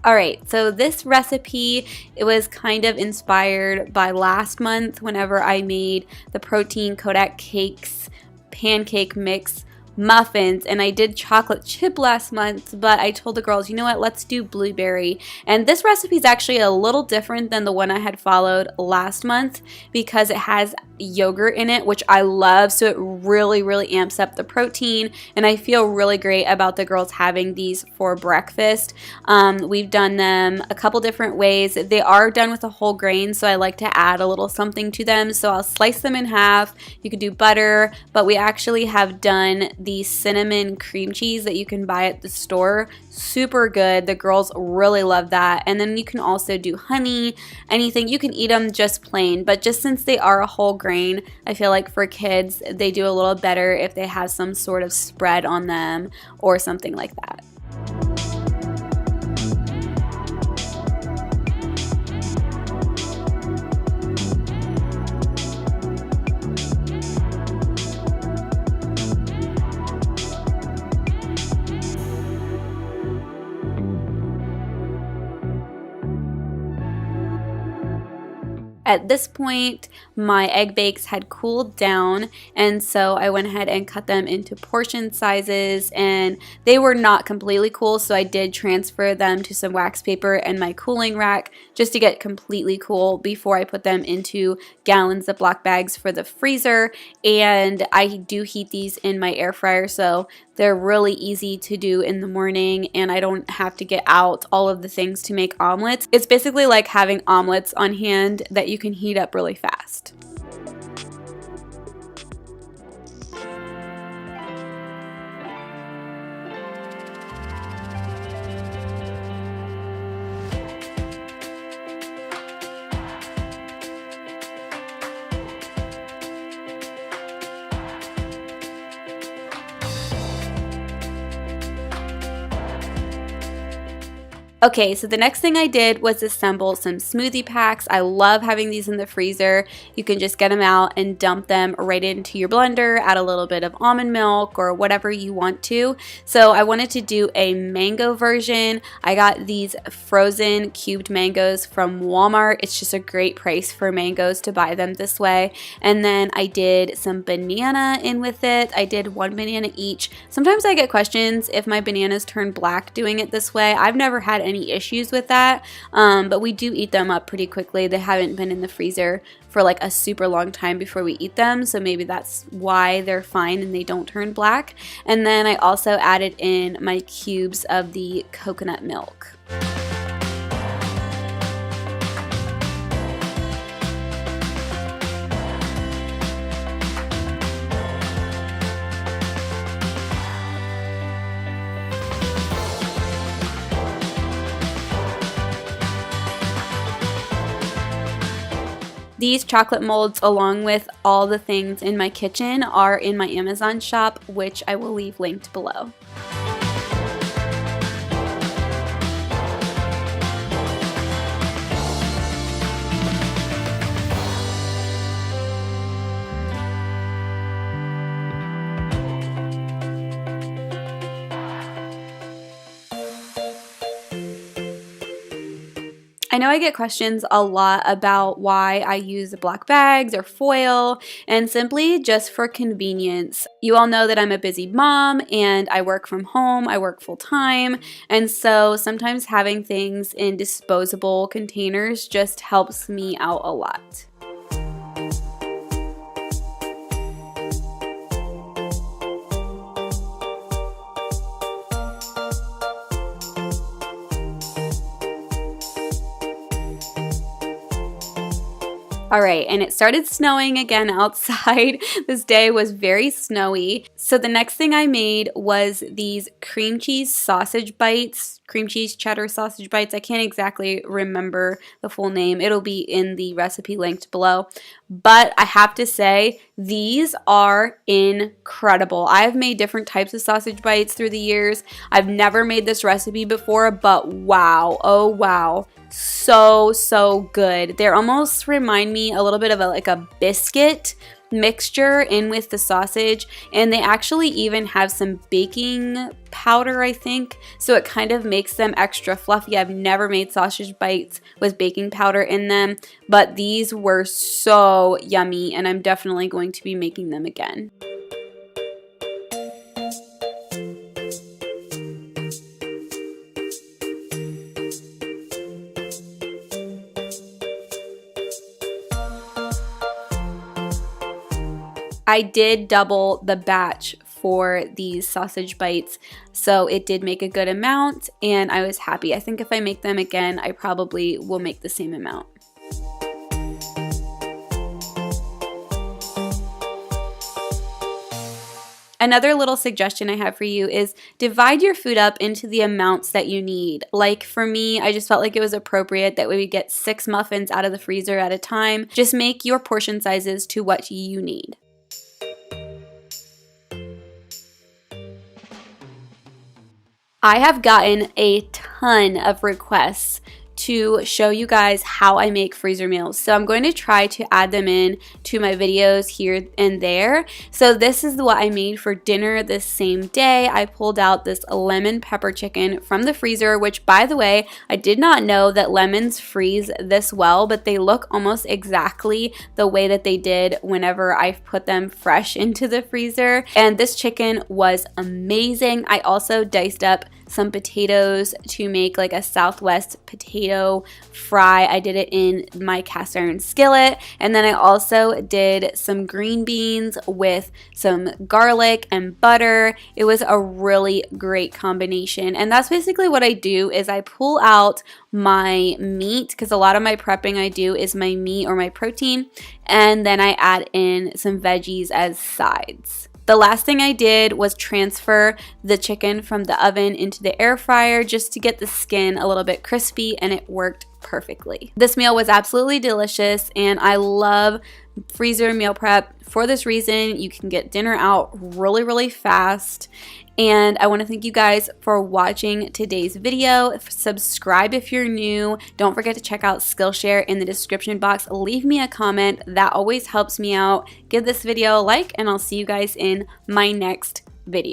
Alright, so this recipe, it was kind of inspired by last month whenever I made the protein Kodak cakes pancake mix muffins, and I did chocolate chip last month, but I told the girls, you know what, let's do blueberry. And this recipe is actually a little different than the one I had followed last month because it has yogurt in it, which I love, so it really amps up the protein, and I feel really great about the girls having these for breakfast. We've done them a couple different ways. They are done with a whole grain, so I like to add a little something to them, so I'll slice them in half. You could do butter, but we actually have done the cinnamon cream cheese that you can buy at the store. Super good. The girls really love that. And then you can also do honey, anything. You can eat them just plain, but just since they are a whole grain, I feel like for kids, they do a little better if they have some sort of spread on them or something like that. At this point, my egg bakes had cooled down, and so I went ahead and cut them into portion sizes, and they were not completely cool, so I did transfer them to some wax paper and my cooling rack just to get completely cool before I put them into gallon Ziploc bags for the freezer. And I do heat these in my air fryer, so they're really easy to do in the morning, and I don't have to get out all of the things to make omelets. It's basically like having omelets on hand that you can heat up really fast. Okay, so the next thing I did was assemble some smoothie packs. I love having these in the freezer. You can just get them out and dump them right into your blender, add a little bit of almond milk or whatever you want to. So I wanted to do a mango version. I got these frozen cubed mangoes from Walmart. It's just a great price for mangoes to buy them this way. And then I did some banana in with it. I did one banana each. Sometimes I get questions if my bananas turn black doing it this way. I've never had any issues with that, but we do eat them up pretty quickly. They haven't been in the freezer for like a super long time before we eat them, so maybe that's why they're fine and they don't turn black. And then I also added in my cubes of the coconut milk. These chocolate molds, along with all the things in my kitchen, are in my Amazon shop, which I will leave linked below. I know I get questions a lot about why I use black bags or foil, and simply just for convenience. You all know that I'm a busy mom and I work from home, I work full time, and so sometimes having things in disposable containers just helps me out a lot. Alright, and it started snowing again outside. This day was very snowy. So the next thing I made was these cream cheese sausage bites, cream cheese cheddar sausage bites. I can't exactly remember the full name. It'll be in the recipe linked below. But I have to say, these are incredible. I've made different types of sausage bites through the years. I've never made this recipe before, but wow, oh wow. So good. They almost remind me a little bit of like a biscuit, mixture in with the sausage, and they actually even have some baking powder, I think, so it kind of makes them extra fluffy. I've never made sausage bites with baking powder in them, but these were so yummy, and I'm definitely going to be making them again. I did double the batch for these sausage bites, so it did make a good amount, and I was happy. I think if I make them again, I probably will make the same amount. Another little suggestion I have for you is divide your food up into the amounts that you need. Like for me, I just felt like it was appropriate that we would get 6 muffins out of the freezer at a time. Just make your portion sizes to what you need. I have gotten a ton of requests to show you guys how I make freezer meals. So I'm going to try to add them in to my videos here and there. So this is what I made for dinner this same day. I pulled out this lemon pepper chicken from the freezer, which by the way, I did not know that lemons freeze this well, but they look almost exactly the way that they did whenever I put them fresh into the freezer. And this chicken was amazing. I also diced up some potatoes to make like a Southwest potato fry. I did it in my cast iron skillet, and then I also did some green beans with some garlic and butter. It was a really great combination, and that's basically what I do is I pull out my meat, because a lot of my prepping I do is my meat or my protein, and then I add in some veggies as sides. The last thing I did was transfer the chicken from the oven into the air fryer just to get the skin a little bit crispy, and it worked perfectly. This meal was absolutely delicious, and I love freezer meal prep for this reason. You can get dinner out really, really fast. And I want to thank you guys for watching today's video. Subscribe if you're new. Don't forget to check out Skillshare in the description box. Leave me a comment. That always helps me out. Give this video a like, and I'll see you guys in my next video.